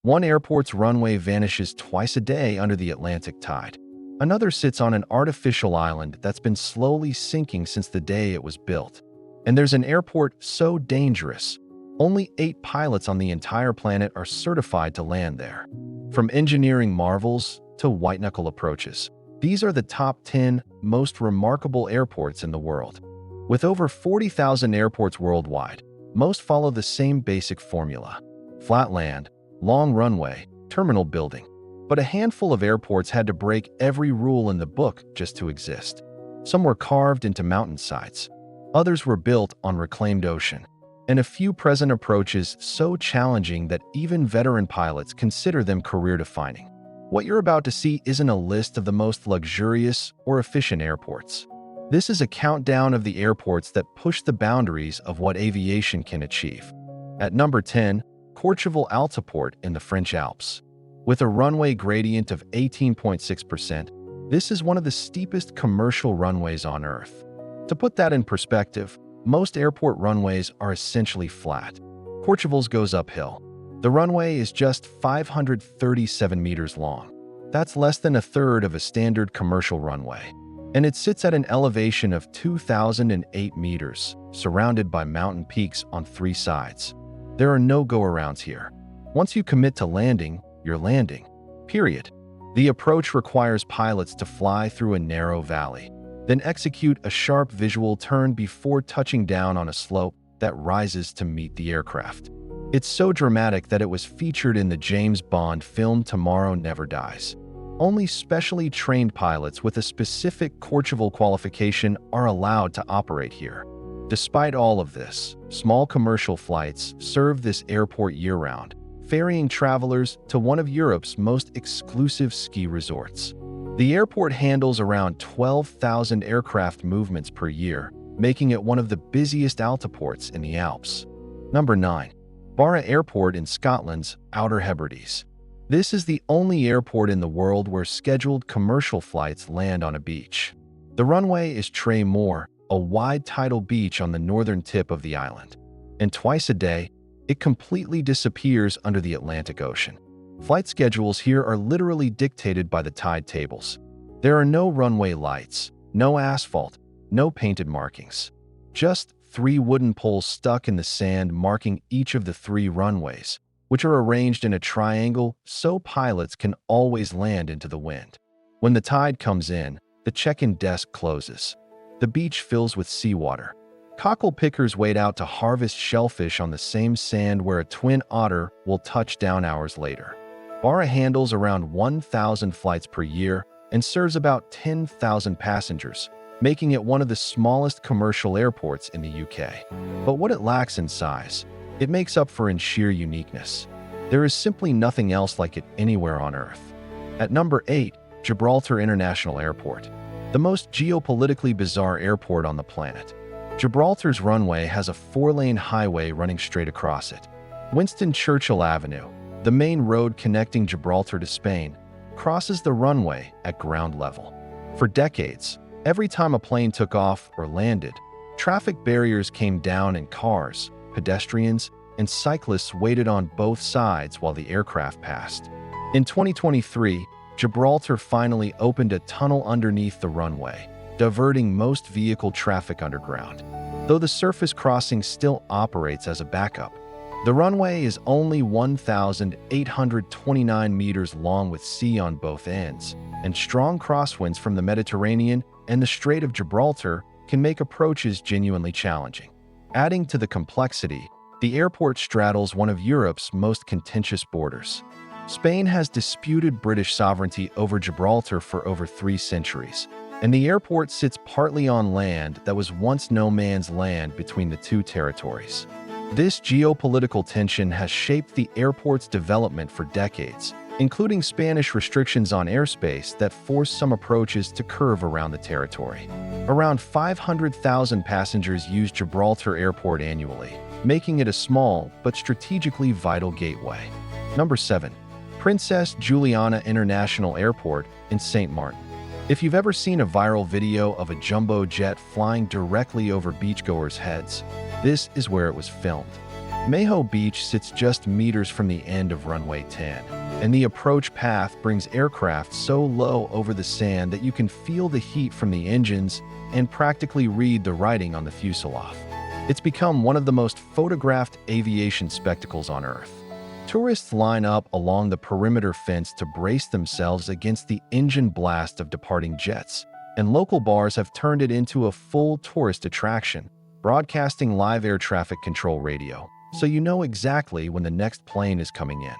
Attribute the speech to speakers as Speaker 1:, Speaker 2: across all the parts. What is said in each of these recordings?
Speaker 1: One airport's runway vanishes twice a day under the Atlantic tide. Another sits on an artificial island that's been slowly sinking since the day it was built. And there's an airport so dangerous, only 8 pilots on the entire planet are certified to land there. From engineering marvels to white-knuckle approaches, these are the top 10 most remarkable airports in the world. With over 40,000 airports worldwide, most follow the same basic formula: flat land, long runway, terminal building. But a handful of airports had to break every rule in the book just to exist. Some were carved into mountainsides. Others were built on reclaimed ocean. And a few present approaches so challenging that even veteran pilots consider them career-defining. What you're about to see isn't a list of the most luxurious or efficient airports. This is a countdown of the airports that push the boundaries of what aviation can achieve. At number 10, Courchevel Altiport in the French Alps. With a runway gradient of 18.6%, this is one of the steepest commercial runways on Earth. To put that in perspective, most airport runways are essentially flat. Courchevel's goes uphill. The runway is just 537 meters long. That's less than a third of a standard commercial runway. And it sits at an elevation of 2,008 meters, surrounded by mountain peaks on 3 sides. There are no go-arounds here. Once you commit to landing, you're landing. Period. The approach requires pilots to fly through a narrow valley, then execute a sharp visual turn before touching down on a slope that rises to meet the aircraft. It's so dramatic that it was featured in the James Bond film Tomorrow Never Dies. Only specially trained pilots with a specific Courchevel qualification are allowed to operate here. Despite all of this, small commercial flights serve this airport year-round, ferrying travelers to one of Europe's most exclusive ski resorts. The airport handles around 12,000 aircraft movements per year, making it one of the busiest altiports in the Alps. Number 9. Barra Airport in Scotland's Outer Hebrides. This is the only airport in the world where scheduled commercial flights land on a beach. The runway is Tré Moor, a wide tidal beach on the northern tip of the island. And twice a day, it completely disappears under the Atlantic Ocean. Flight schedules here are literally dictated by the tide tables. There are no runway lights, no asphalt, no painted markings. Just 3 wooden poles stuck in the sand marking each of the 3 runways, which are arranged in a triangle so pilots can always land into the wind. When the tide comes in, the check-in desk closes. The beach fills with seawater. Cockle pickers wade out to harvest shellfish on the same sand where a twin otter will touch down hours later. Barra handles around 1,000 flights per year and serves about 10,000 passengers, making it one of the smallest commercial airports in the UK. But what it lacks in size, it makes up for in sheer uniqueness. There is simply nothing else like it anywhere on Earth. At number 8, Gibraltar International Airport, the most geopolitically bizarre airport on the planet. Gibraltar's runway has a 4-lane highway running straight across it. Winston Churchill Avenue, the main road connecting Gibraltar to Spain, crosses the runway at ground level. For decades, every time a plane took off or landed, traffic barriers came down and cars, pedestrians, and cyclists waited on both sides while the aircraft passed. In 2023, Gibraltar finally opened a tunnel underneath the runway, diverting most vehicle traffic underground. Though the surface crossing still operates as a backup, the runway is only 1,829 meters long with sea on both ends, and strong crosswinds from the Mediterranean and the Strait of Gibraltar can make approaches genuinely challenging. Adding to the complexity, the airport straddles one of Europe's most contentious borders. Spain has disputed British sovereignty over Gibraltar for over 3 centuries, and the airport sits partly on land that was once no man's land between the 2 territories. This geopolitical tension has shaped the airport's development for decades, including Spanish restrictions on airspace that forced some approaches to curve around the territory. Around 500,000 passengers use Gibraltar Airport annually, making it a small but strategically vital gateway. Number 7. Princess Juliana International Airport in St. Maarten. If you've ever seen a viral video of a jumbo jet flying directly over beachgoers' heads, this is where it was filmed. Maho Beach sits just meters from the end of runway 10, and the approach path brings aircraft so low over the sand that you can feel the heat from the engines and practically read the writing on the fuselage. It's become one of the most photographed aviation spectacles on Earth. Tourists line up along the perimeter fence to brace themselves against the engine blast of departing jets, and local bars have turned it into a full tourist attraction, broadcasting live air traffic control radio, so you know exactly when the next plane is coming in.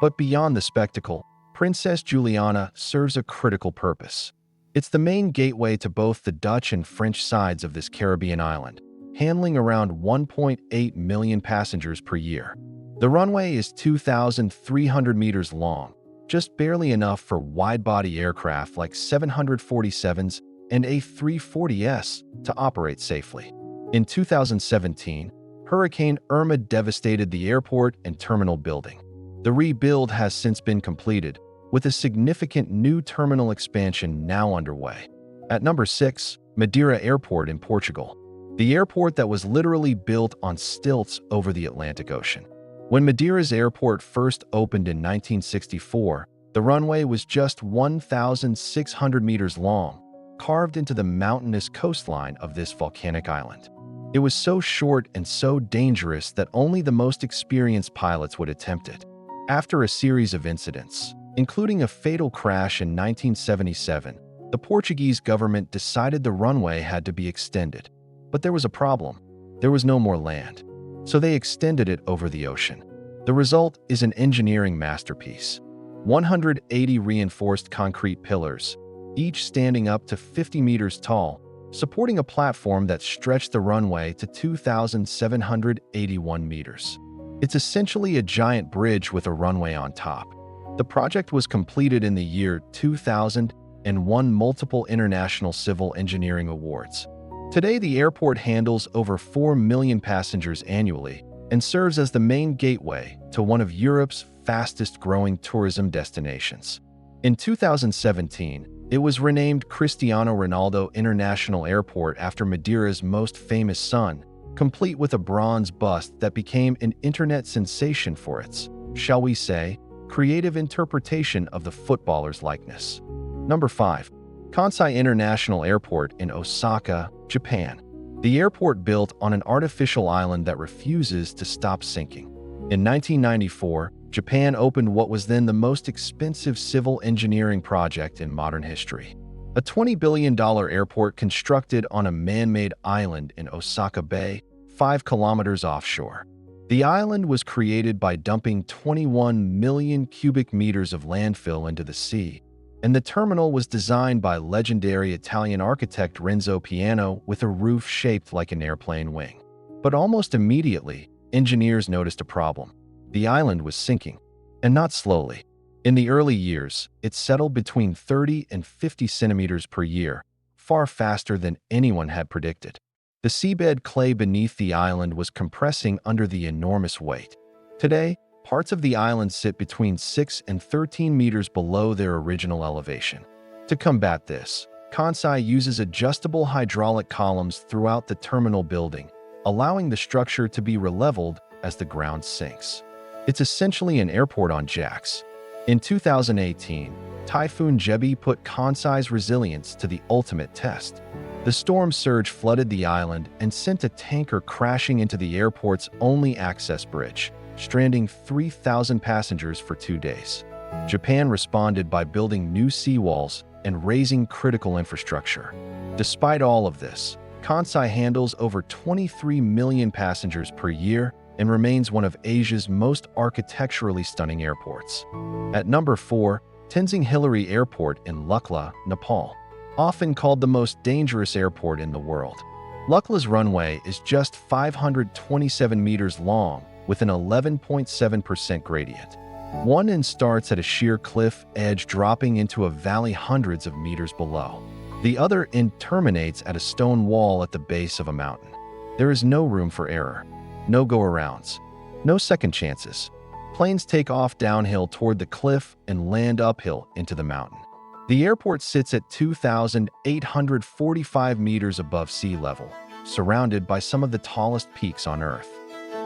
Speaker 1: But beyond the spectacle, Princess Juliana serves a critical purpose. It's the main gateway to both the Dutch and French sides of this Caribbean island, handling around 1.8 million passengers per year. The runway is 2,300 meters long, just barely enough for wide-body aircraft like 747s and A340s to operate safely. In 2017, Hurricane Irma devastated the airport and terminal building. The rebuild has since been completed, with a significant new terminal expansion now underway. At number 6, Madeira Airport in Portugal. The airport that was literally built on stilts over the Atlantic Ocean. When Madeira's airport first opened in 1964, the runway was just 1,600 meters long, carved into the mountainous coastline of this volcanic island. It was so short and so dangerous that only the most experienced pilots would attempt it. After a series of incidents, including a fatal crash in 1977, the Portuguese government decided the runway had to be extended. But there was a problem. There was no more land. So they extended it over the ocean. The result is an engineering masterpiece. 180 reinforced concrete pillars, each standing up to 50 meters tall, supporting a platform that stretched the runway to 2,781 meters. It's essentially a giant bridge with a runway on top. The project was completed in the year 2000 and won multiple international civil engineering awards. Today, the airport handles over 4 million passengers annually and serves as the main gateway to one of Europe's fastest-growing tourism destinations. In 2017, it was renamed Cristiano Ronaldo International Airport after Madeira's most famous son, complete with a bronze bust that became an internet sensation for its, shall we say, creative interpretation of the footballer's likeness. Number 5. Kansai International Airport in Osaka, Japan. The airport built on an artificial island that refuses to stop sinking. In 1994, Japan opened what was then the most expensive civil engineering project in modern history. A $20 billion airport constructed on a man-made island in Osaka Bay, 5 kilometers offshore. The island was created by dumping 21 million cubic meters of landfill into the sea, and the terminal was designed by legendary Italian architect Renzo Piano with a roof shaped like an airplane wing. But almost immediately, engineers noticed a problem. The island was sinking, and not slowly. In the early years, it settled between 30 and 50 centimeters per year, far faster than anyone had predicted. The seabed clay beneath the island was compressing under the enormous weight. Today, parts of the island sit between 6 and 13 meters below their original elevation. To combat this, Kansai uses adjustable hydraulic columns throughout the terminal building, allowing the structure to be releveled as the ground sinks. It's essentially an airport on jacks. In 2018, Typhoon Jebi put Kansai's resilience to the ultimate test. The storm surge flooded the island and sent a tanker crashing into the airport's only access bridge, stranding 3,000 passengers for 2 days. Japan responded by building new seawalls and raising critical infrastructure. Despite all of this, Kansai handles over 23 million passengers per year and remains one of Asia's most architecturally stunning airports. At number 4, Tenzing-Hillary Airport in Lukla, Nepal. Often called the most dangerous airport in the world. Lukla's runway is just 527 meters long with an 11.7% gradient. One end starts at a sheer cliff edge dropping into a valley hundreds of meters below. The other end terminates at a stone wall at the base of a mountain. There is no room for error, no go-arounds, no second chances. Planes take off downhill toward the cliff and land uphill into the mountain. The airport sits at 2,845 meters above sea level, surrounded by some of the tallest peaks on Earth.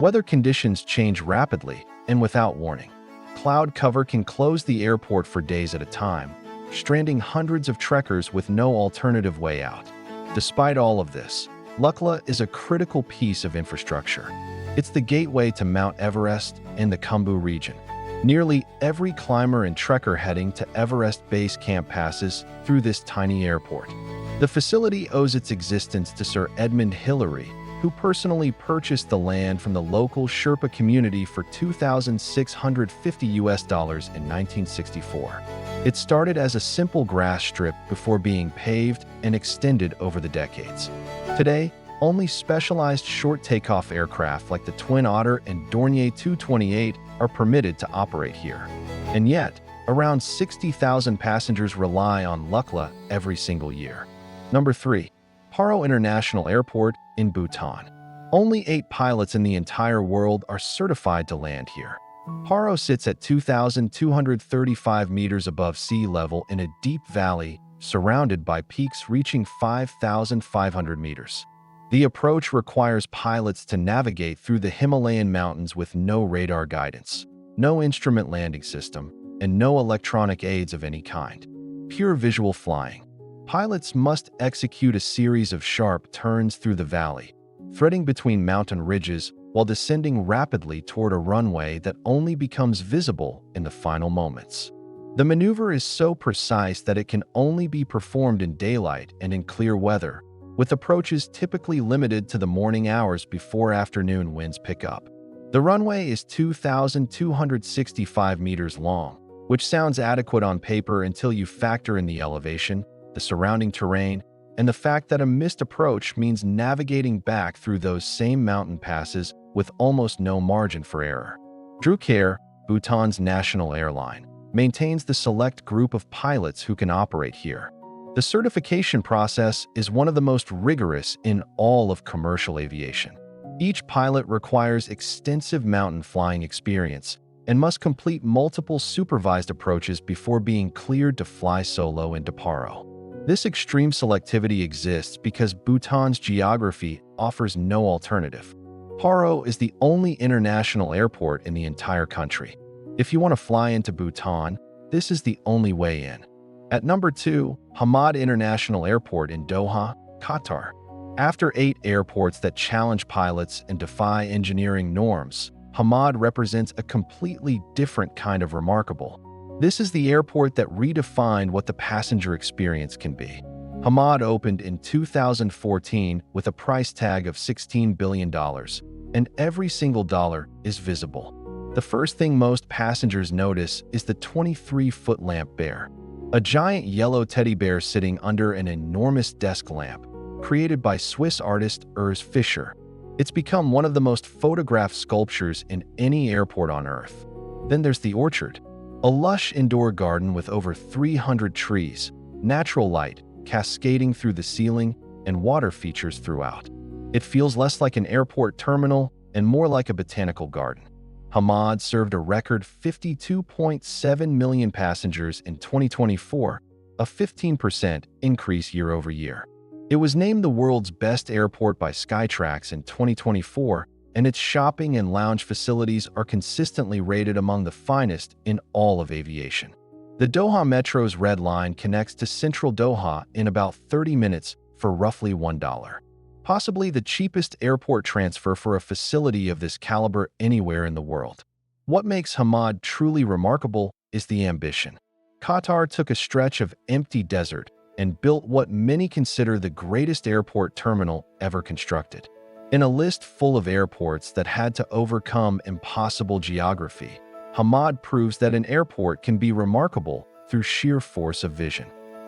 Speaker 1: Weather conditions change rapidly and without warning. Cloud cover can close the airport for days at a time, stranding hundreds of trekkers with no alternative way out. Despite all of this, Lukla is a critical piece of infrastructure. It's the gateway to Mount Everest and the Khumbu region. Nearly every climber and trekker heading to Everest Base Camp passes through this tiny airport. The facility owes its existence to Sir Edmund Hillary, who personally purchased the land from the local Sherpa community for $2,650 in 1964. It started as a simple grass strip before being paved and extended over the decades. Today, only specialized short takeoff aircraft like the Twin Otter and Dornier 228 are permitted to operate here. And yet, around 60,000 passengers rely on Lukla every single year. Number 3. Paro International Airport in Bhutan. Only 8 pilots in the entire world are certified to land here. Paro sits at 2,235 meters above sea level in a deep valley surrounded by peaks reaching 5,500 meters. The approach requires pilots to navigate through the Himalayan mountains with no radar guidance, no instrument landing system, and no electronic aids of any kind. Pure visual flying. Pilots must execute a series of sharp turns through the valley, threading between mountain ridges while descending rapidly toward a runway that only becomes visible in the final moments. The maneuver is so precise that it can only be performed in daylight and in clear weather, with approaches typically limited to the morning hours before afternoon winds pick up. The runway is 2,265 meters long, which sounds adequate on paper until you factor in the elevation, the surrounding terrain, and the fact that a missed approach means navigating back through those same mountain passes with almost no margin for error. Druk Air, Bhutan's national airline, maintains the select group of pilots who can operate here. The certification process is one of the most rigorous in all of commercial aviation. Each pilot requires extensive mountain flying experience and must complete multiple supervised approaches before being cleared to fly solo into Paro. This extreme selectivity exists because Bhutan's geography offers no alternative. Paro is the only international airport in the entire country. If you want to fly into Bhutan, this is the only way in. At number 2, Hamad International Airport in Doha, Qatar. After 8 airports that challenge pilots and defy engineering norms, Hamad represents a completely different kind of remarkable. This is the airport that redefined what the passenger experience can be. Hamad opened in 2014 with a price tag of $16 billion, and every single dollar is visible. The first thing most passengers notice is the 23-foot lamp bear, a giant yellow teddy bear sitting under an enormous desk lamp, created by Swiss artist Urs Fischer. It's become one of the most photographed sculptures in any airport on Earth. Then there's the orchard, a lush indoor garden with over 300 trees, natural light cascading through the ceiling, and water features throughout. It feels less like an airport terminal and more like a botanical garden. Hamad served a record 52.7 million passengers in 2024, a 15% increase year over year. It was named the world's best airport by Skytrax in 2024, and its shopping and lounge facilities are consistently rated among the finest in all of aviation. The Doha Metro's Red Line connects to central Doha in about 30 minutes for roughly $1. Possibly the cheapest airport transfer for a facility of this caliber anywhere in the world. What makes Hamad truly remarkable is the ambition. Qatar took a stretch of empty desert and built what many consider the greatest airport terminal ever constructed. In a list full of airports that had to overcome impossible geography, Hamad proves that an airport can be remarkable through sheer force of vision.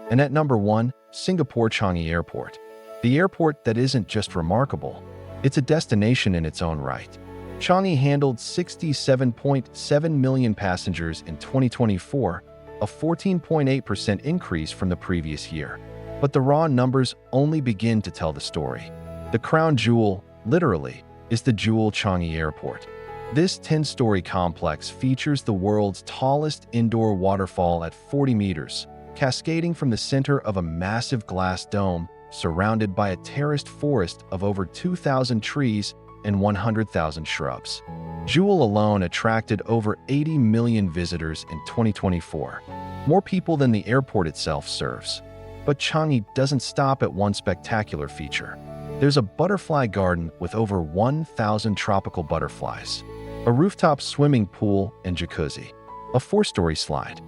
Speaker 1: And at number 1, Singapore Changi Airport. The airport that isn't just remarkable, it's a destination in its own right. Changi handled 67.7 million passengers in 2024, a 14.8% increase from the previous year. But the raw numbers only begin to tell the story. The crown jewel, literally, is the Jewel Changi Airport. This 10-story complex features the world's tallest indoor waterfall at 40 meters, cascading from the center of a massive glass dome surrounded by a terraced forest of over 2,000 trees and 100,000 shrubs. Jewel alone attracted over 80 million visitors in 2024, more people than the airport itself serves. But Changi doesn't stop at one spectacular feature. There's a butterfly garden with over 1,000 tropical butterflies, a rooftop swimming pool and jacuzzi, a 4-story slide,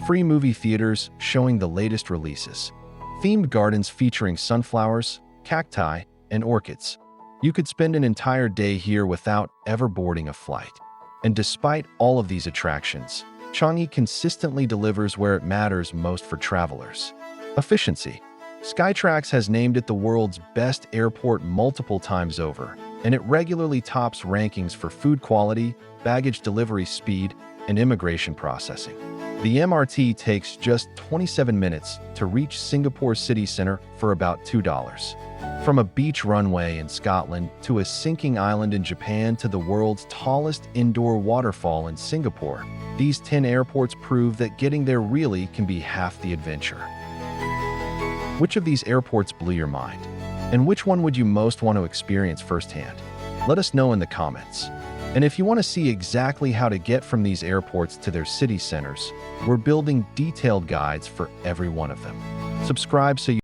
Speaker 1: free movie theaters showing the latest releases, themed gardens featuring sunflowers, cacti, and orchids. You could spend an entire day here without ever boarding a flight. And despite all of these attractions, Changi consistently delivers where it matters most for travelers: efficiency. Skytrax has named it the world's best airport multiple times over, and it regularly tops rankings for food quality, baggage delivery speed, and immigration processing. The MRT takes just 27 minutes to reach Singapore city center for about $2. From a beach runway in Scotland to a sinking island in Japan to the world's tallest indoor waterfall in Singapore, these 10 airports prove that getting there really can be half the adventure. Which of these airports blew your mind? And which one would you most want to experience firsthand? Let us know in the comments. And if you want to see exactly how to get from these airports to their city centers, we're building detailed guides for every one of them. Subscribe so you